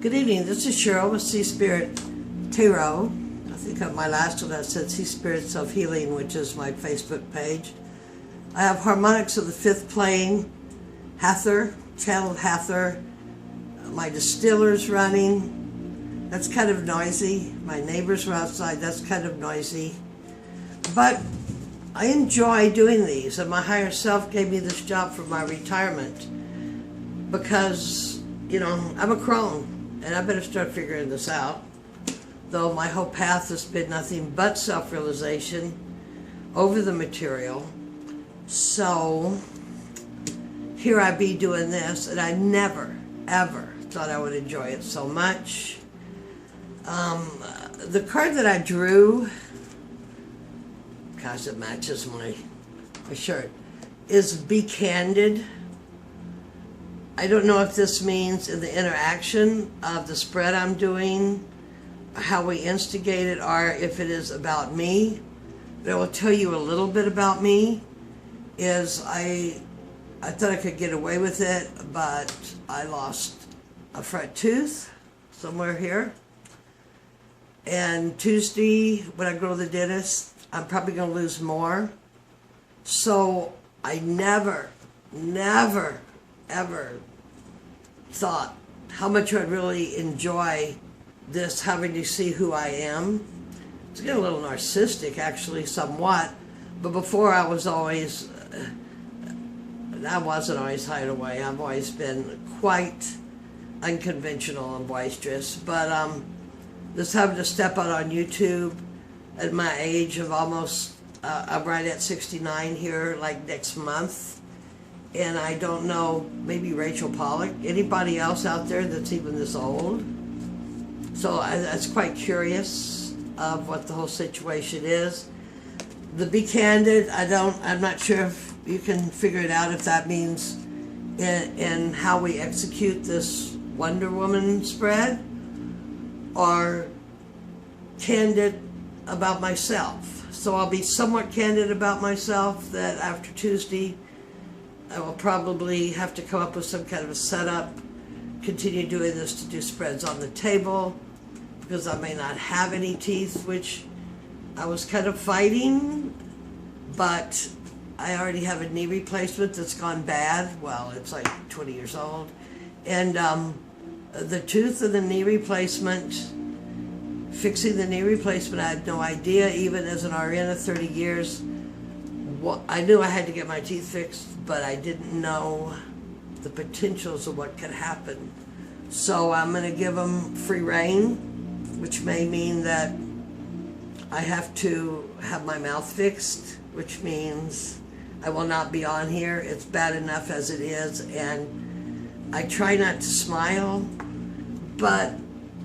Good evening, this is Cheryl with Sea Spirit Tarot. I think on my last one that said Sea Spirit Self-Healing, which is my Facebook page. I have harmonics of the fifth plane, Hathor, channeled Hathor. My distiller's running. That's kind of noisy. My neighbors are outside. That's kind of noisy. But I enjoy doing these, and my higher self gave me this job for my retirement because, you know, I'm a crone. And I better start figuring this out. Though my whole path has been nothing but self-realization over the material. So here I be doing this, and I never, ever thought I would enjoy it so much. The card that I drew, gosh, it matches my shirt, is Be Candid. I don't know if this means in the interaction of the spread I'm doing, how we instigate it, or if it is about me. But I will tell you a little bit about me. Is I thought I could get away with it, but I lost a front tooth somewhere here. And Tuesday, when I go to the dentist, I'm probably going to lose more. So I never, ever thought how much I'd really enjoy this, having to see who I am. It's getting a little narcissistic, actually, somewhat. But before I wasn't always hideaway. I've always been quite unconventional and boisterous. But this having to step out on YouTube at my age of almost, I'm right at 69 here, like next month. And I don't know, maybe Rachel Pollack, anybody else out there that's even this old. So I was quite curious of what the whole situation is. The Be Candid, I'm not sure if you can figure it out, if that means in how we execute this Wonder Woman spread, or candid about myself. So I'll be somewhat candid about myself, that after Tuesday, I will probably have to come up with some kind of a setup, continue doing this to do spreads on the table, because I may not have any teeth, which I was kind of fighting, but I already have a knee replacement that's gone bad. Well, it's like 20 years old. And the tooth and the knee replacement, fixing the knee replacement, I had no idea, even as an RN of 30 years. I knew I had to get my teeth fixed, but I didn't know the potentials of what could happen. So I'm going to give them free rein, which may mean that I have to have my mouth fixed, which means I will not be on here. It's bad enough as it is, and I try not to smile, but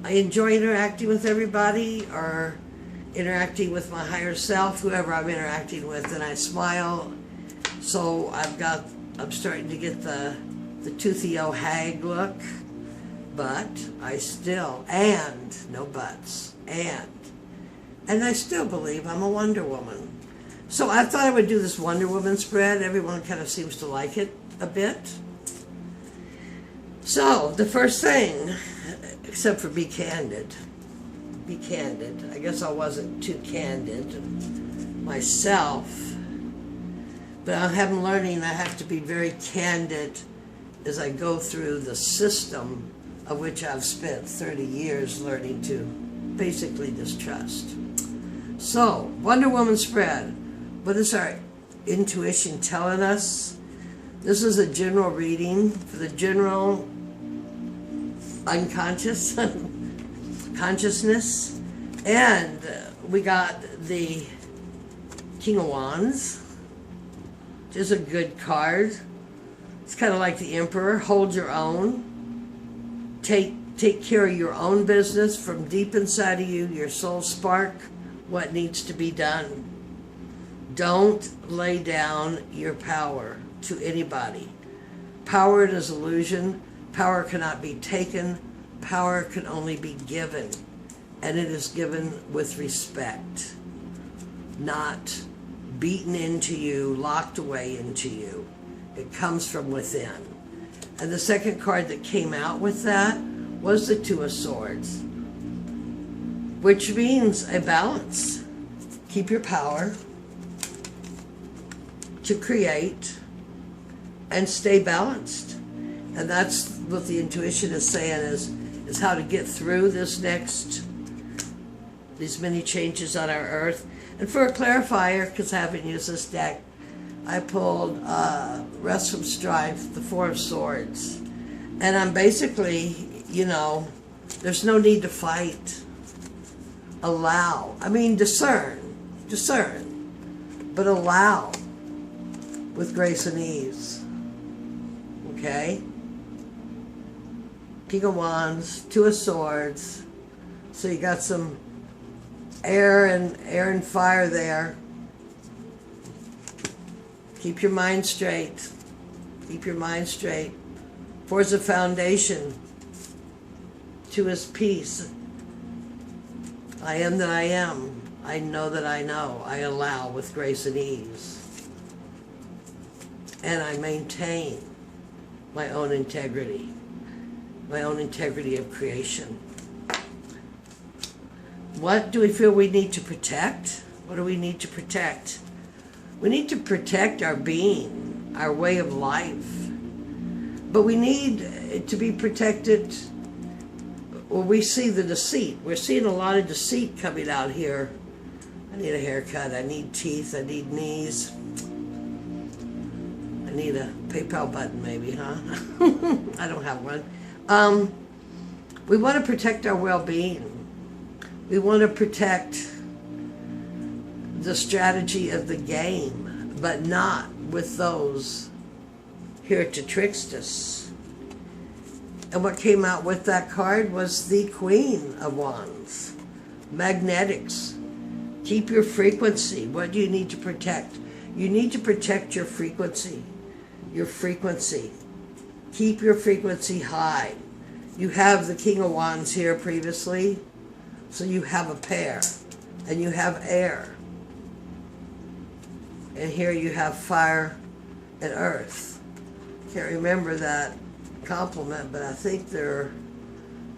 I enjoy interacting with everybody, or interacting with my higher self, whoever I'm interacting with, and I smile. So I'm starting to get the toothy old hag look, but I still, and no buts, and I still believe I'm a Wonder Woman. So I thought I would do this Wonder Woman spread. Everyone kind of seems to like it a bit. So the first thing, except for Be Candid. Be candid. I guess I wasn't too candid myself, but I'm learning I have to be very candid as I go through the system of which I've spent 30 years learning to basically distrust. So, Wonder Woman spread. What is our intuition telling us? This is a general reading for the general unconscious consciousness, and we got the King of Wands, which is a good card. It's kind of like the Emperor. Hold your own. Take care of your own business from deep inside of you, your soul spark, what needs to be done. Don't lay down your power to anybody. Power is illusion. Power cannot be taken. Power can only be given, and it is given with respect, not beaten into you, locked away into you. It comes from within. And the second card that came out with that was the Two of Swords, which means a balance. Keep your power to create and stay balanced. And that's what the intuition is saying, is how to get through these many changes on our earth. And for a clarifier, because I haven't used this deck, I pulled Rest from Strife, the Four of Swords. And I'm basically, there's no need to fight. Allow. I mean, discern, but allow with grace and ease. Okay? King of Wands, Two of Swords. So you got some air and fire there. Keep your mind straight. Keep your mind straight. Four is a foundation. Two is peace. I am that I am. I know that I know. I allow with grace and ease. And I maintain my own integrity of creation. What do we feel we need to protect? What do we need to protect? We need to protect our being, our way of life. But we need to be protected. Well, we see the deceit. We're seeing a lot of deceit coming out here. I need a haircut. I need teeth. I need knees. I need a PayPal button maybe, huh? I don't have one. We want to protect our well-being. We want to protect the strategy of the game, but not with those here to trickst us. And what came out with that card was the Queen of Wands. Magnetics. Keep your frequency. What do you need to protect? You need to protect your frequency. Your frequency. Keep your frequency high. You have the King of Wands here previously, so you have a pair, and you have air. And here you have fire and earth. Can't remember that compliment, but I think they're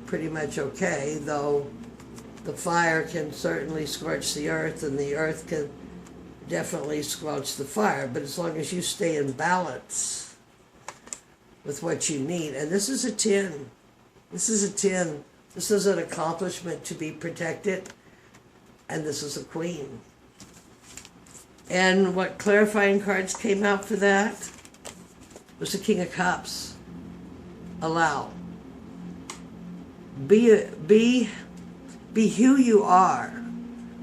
pretty much okay, though the fire can certainly scorch the earth, and the earth can definitely squelch the fire. But as long as you stay in balance with what you need. And this is a 10. This is a 10. This is an accomplishment to be protected. And this is a Queen. And what clarifying cards came out for that was the King of Cups. Allow. Be who you are.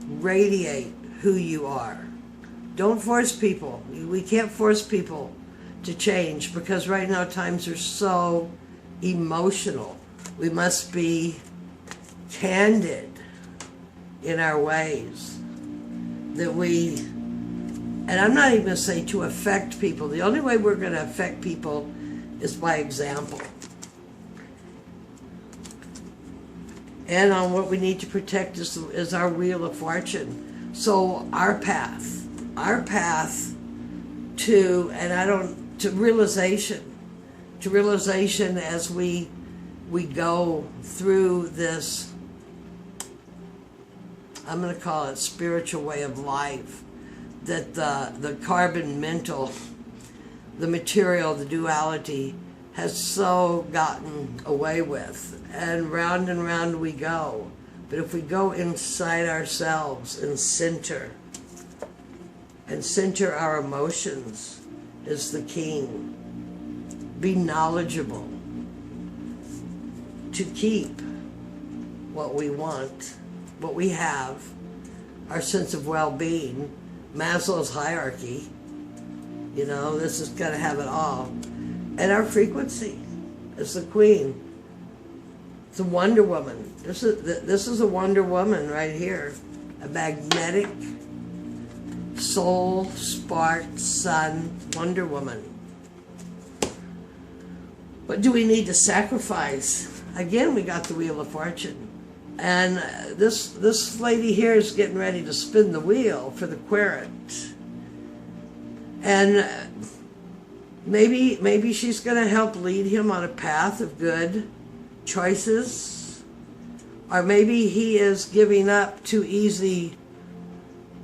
Radiate who you are. Don't force people. We can't force people to change, because right now times are so emotional. We must be candid in our ways. That we, and I'm not even going to say to affect people. The only way we're going to affect people is by example. And on what we need to protect is our wheel of fortune. So our path to, to realization as we go through this, I'm going to call it spiritual way of life, that the carbon mental, the material, the duality has so gotten away with. And round we go. But if we go inside ourselves and center our emotions is the king. Be knowledgeable to keep what we want, what we have, our sense of well-being, Maslow's hierarchy, this has got to have it all. And our frequency is the Queen. It's a Wonder Woman. This is a Wonder Woman right here. A magnetic soul, spark, sun, Wonder Woman. What do we need to sacrifice? Again, we got the Wheel of Fortune. And this lady here is getting ready to spin the wheel for the Querent. And maybe she's going to help lead him on a path of good choices, or maybe he is giving up too easy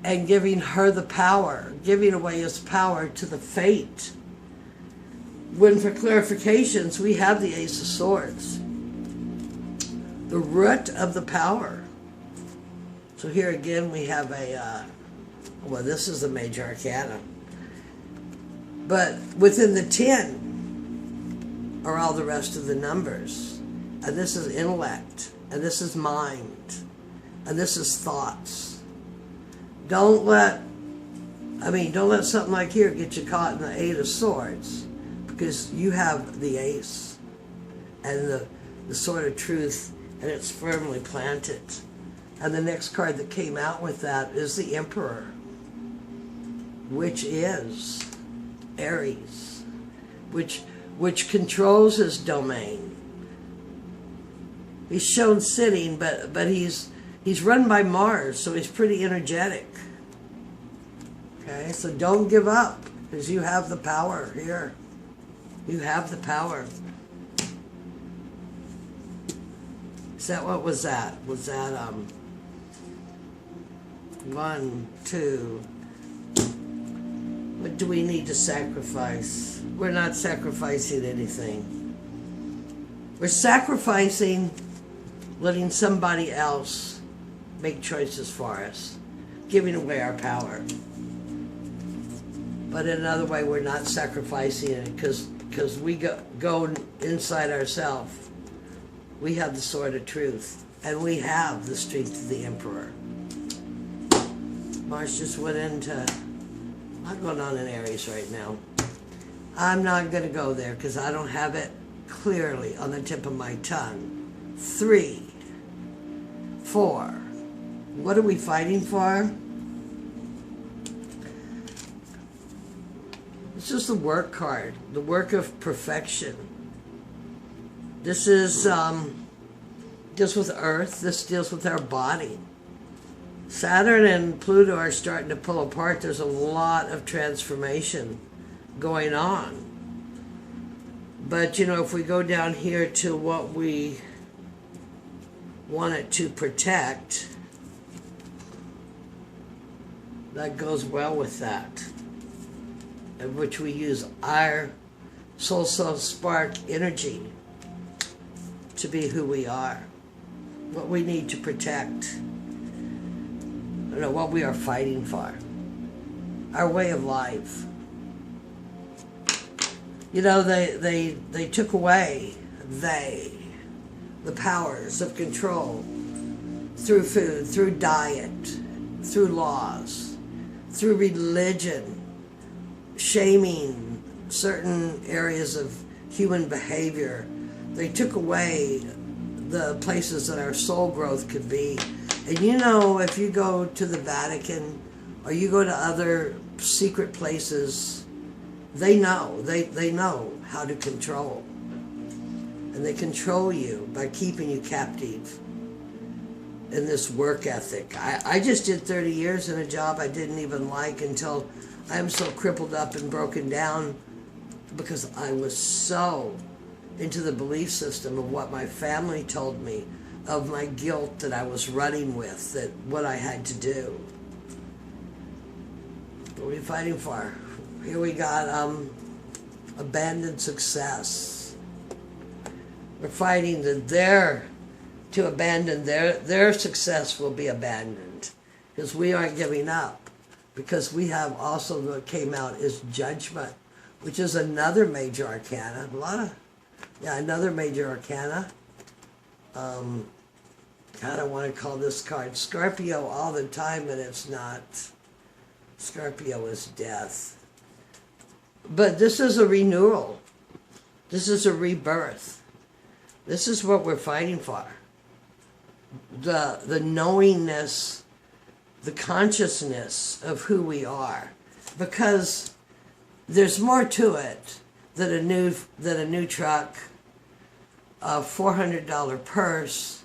and giving her the power, giving away his power to the fate. When for clarifications, we have the Ace of Swords, the root of the power. So here again we have well, this is the major arcana. But within the 10 are all the rest of the numbers. And this is intellect, and this is mind, and this is thoughts. Don't let something like here get you caught in the Eight of Swords, because you have the Ace and the Sword of Truth, and it's firmly planted. And the next card that came out with that is the Emperor, which is Aries, which controls his domain. He's shown sitting, but he's run by Mars, so he's pretty energetic. Okay, so don't give up, because you have the power here. You have the power. Is that what was that? Was that 1, 2? What do we need to sacrifice? We're not sacrificing anything. We're sacrificing letting somebody else make choices for us, giving away our power. But in another way, we're not sacrificing it because we go inside ourselves. We have the Sword of Truth, and we have the strength of the Emperor. Mars just went into, I'm going on in Aries right now. I'm not going to go there because I don't have it clearly on the tip of my tongue. 3, 4. What are we fighting for? This is the work card, the work of perfection. This is deals with Earth. This deals with our body. Saturn and Pluto are starting to pull apart. There's a lot of transformation going on. But, you know, if we go down here to what we want it to protect, that goes well with that, in which we use our soul spark energy to be who we are, what we need to protect, what we are fighting for, our way of life. You know, they took away the powers of control through food, through diet, through laws, through religion, shaming certain areas of human behavior. They took away the places that our soul growth could be. And you know, if you go to the Vatican or you go to other secret places, they know how to control. And they control you by keeping you captive in this work ethic. I just did 30 years in a job I didn't even like until I'm so crippled up and broken down because I was so into the belief system of what my family told me, of my guilt that I was running with, that what I had to do. What are we fighting for? Here we got abandoned success. We're fighting that to abandon their success will be abandoned, because we aren't giving up, because we have also what came out is Judgment, which is another major arcana. Another major arcana. God, I want to call this card Scorpio all the time, and it's not. Scorpio is death. But this is a renewal. This is a rebirth. This is what we're fighting for. The knowingness, the consciousness of who we are. Because there's more to it than a new truck, a $400 purse,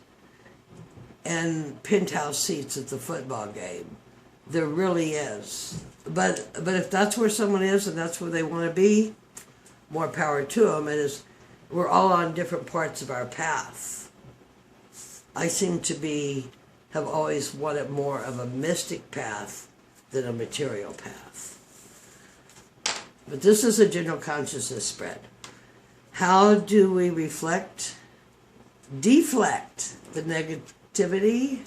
and penthouse seats at the football game. There really is. But if that's where someone is and that's where they want to be, more power to them. we're all on different parts of our path. I seem to have always wanted more of a mystic path than a material path. But this is a general consciousness spread. How do we deflect the negativity?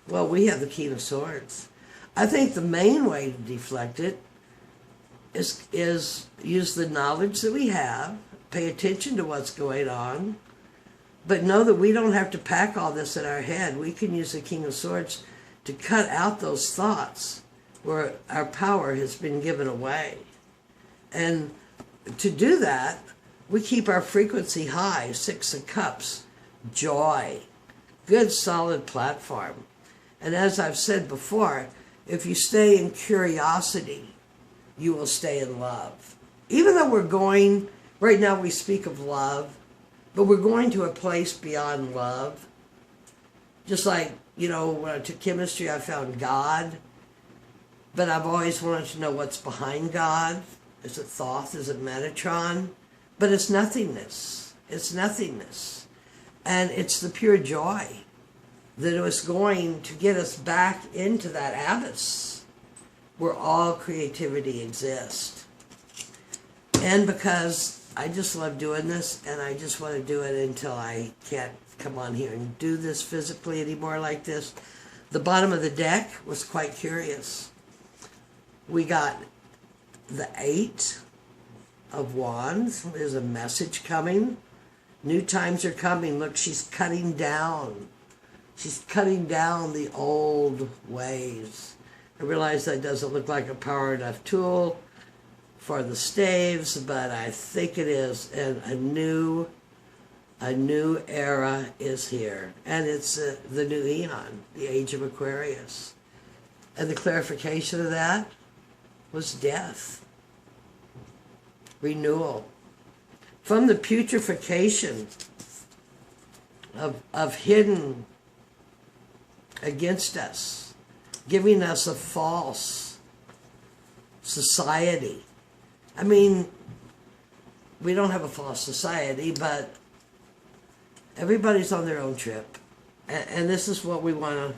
Well, we have the King of Swords. I think the main way to deflect it is use the knowledge that we have, pay attention to what's going on, but know that we don't have to pack all this in our head. We can use the King of Swords to cut out those thoughts where our power has been given away. And to do that, we keep our frequency high, 6 of Cups, joy, good solid platform. And as I've said before, if you stay in curiosity, you will stay in love. Even though we're going, right now we speak of love, but we're going to a place beyond love. Just like, when I took chemistry, I found God, but I've always wanted to know what's behind God. Is it Thoth? Is it Metatron? But it's nothingness. It's nothingness. And it's the pure joy that it was going to get us back into that abyss where all creativity exists. And because I just love doing this, and I just want to do it until I can't come on here and do this physically anymore like this. The bottom of the deck was quite curious. We got the 8 of Wands. There's a message coming. New times are coming. Look, she's cutting down. She's cutting down the old ways. I realize that doesn't look like a power enough tool for the staves, but I think it is. And a new era is here. And it's the new eon, the age of Aquarius. And the clarification of that was death. Renewal. From the putrefaction of hidden against us, giving us a false society. I mean, we don't have a false society, but everybody's on their own trip. And this is what we want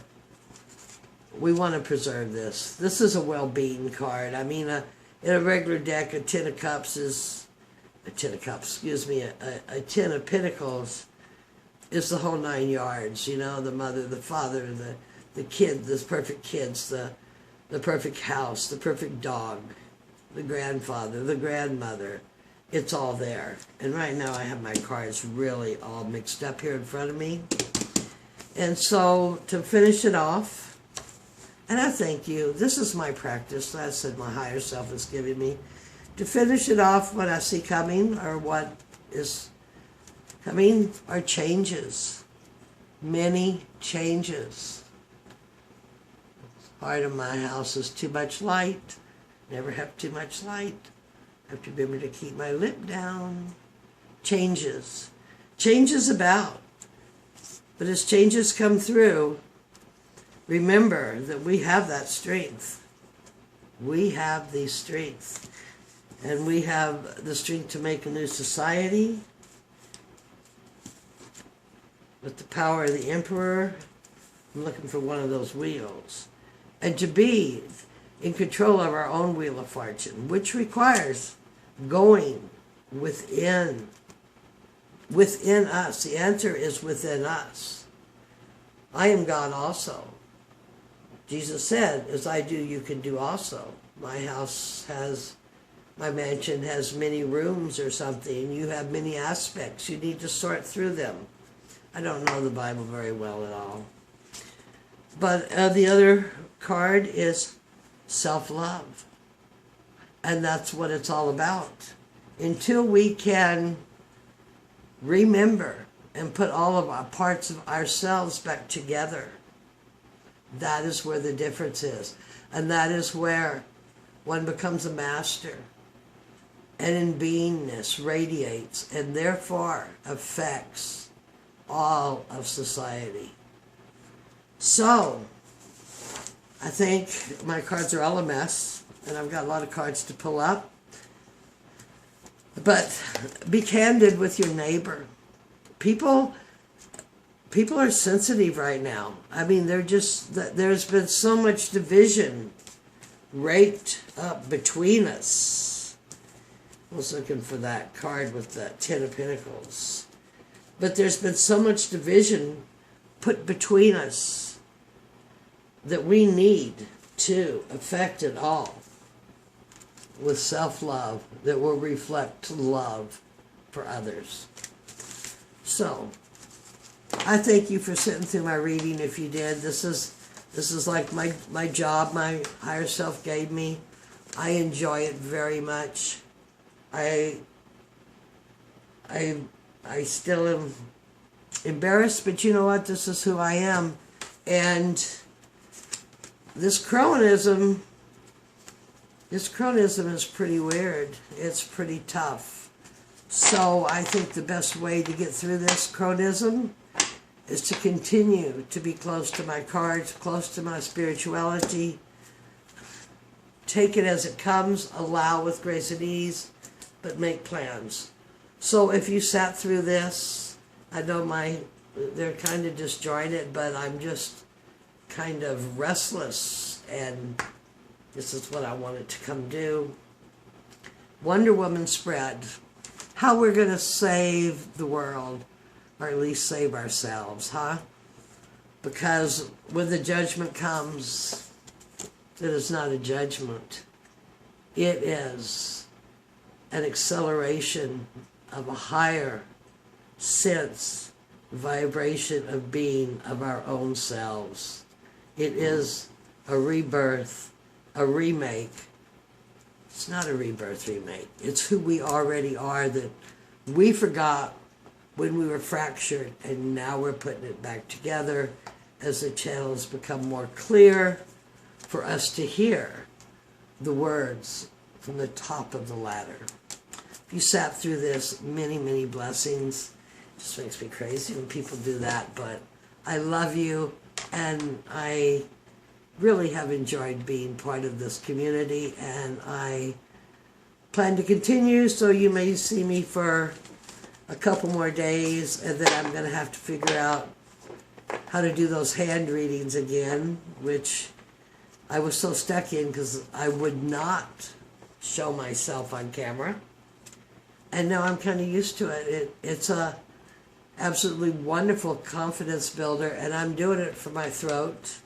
to preserve this. This is a well-being card. I mean, in a regular deck, a 10 of Cups is, a 10 of Pentacles is the whole 9 yards, the mother, the father, the kid, the perfect kids, the perfect house, the perfect dog, the grandfather, the grandmother. It's all there. And right now I have my cards really all mixed up here in front of me. And so to finish it off, and I thank you, this is my practice, I said my higher self is giving me. To finish it off, what I see coming, or what is coming, are changes. Many changes. Part of my house is too much light. Never have too much light. I have to remember to keep my lip down. Changes. Changes about. But as changes come through, remember that we have that strength. We have the strength. And we have the strength to make a new society. With the power of the Emperor, I'm looking for one of those wheels. And to be in control of our own wheel of fortune, which requires going within us. The answer is within us. I am God also. Jesus said, as I do, you can do also. My mansion has many rooms or something. You have many aspects. You need to sort through them. I don't know the Bible very well at all. But the other card is self-love. And that's what it's all about. Until we can remember and put all of our parts of ourselves back together, that is where the difference is. And that is where one becomes a master. And in beingness radiates and therefore affects all of society. So, I think my cards are all a mess, and I've got a lot of cards to pull up. But be candid with your neighbor. People are sensitive right now. I mean, there's been so much division raked up between us. I was looking for that card with the Ten of Pentacles. But there's been so much division put between us that we need to affect it all with self-love that will reflect love for others. So, I thank you for sitting through my reading if you did. This is like my job my higher self gave me. I enjoy it very much. I still am embarrassed, but you know what? This is who I am. And this Cronism is pretty weird. It's pretty tough. So I think the best way to get through this Cronism is to continue to be close to my cards, close to my spirituality. Take it as it comes, allow with grace and ease, but make plans. So if you sat through this, I know they're kind of disjointed, but I'm just kind of restless, and this is what I wanted to come do. Wonder Woman spread. How we're going to save the world, or at least save ourselves, huh? Because when the judgment comes, it is not a judgment. It is an acceleration of a higher sense, vibration of being of our own selves. It is a rebirth, a remake. It's not a rebirth remake. It's who we already are that we forgot when we were fractured, and now we're putting it back together as the channels become more clear for us to hear the words from the top of the ladder. If you sat through this, many, many blessings. It just makes me crazy when people do that, but I love you, and I really have enjoyed being part of this community, and I plan to continue, so you may see me for a couple more days, and then I'm going to have to figure out how to do those hand readings again, which I was so stuck in because I would not show myself on camera, and now I'm kind of used to it. It's a absolutely wonderful confidence builder, and I'm doing it for my throat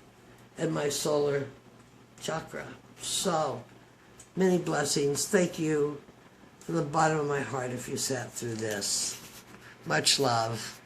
and my solar chakra. So, many blessings. Thank you from the bottom of my heart if you sat through this. Much love.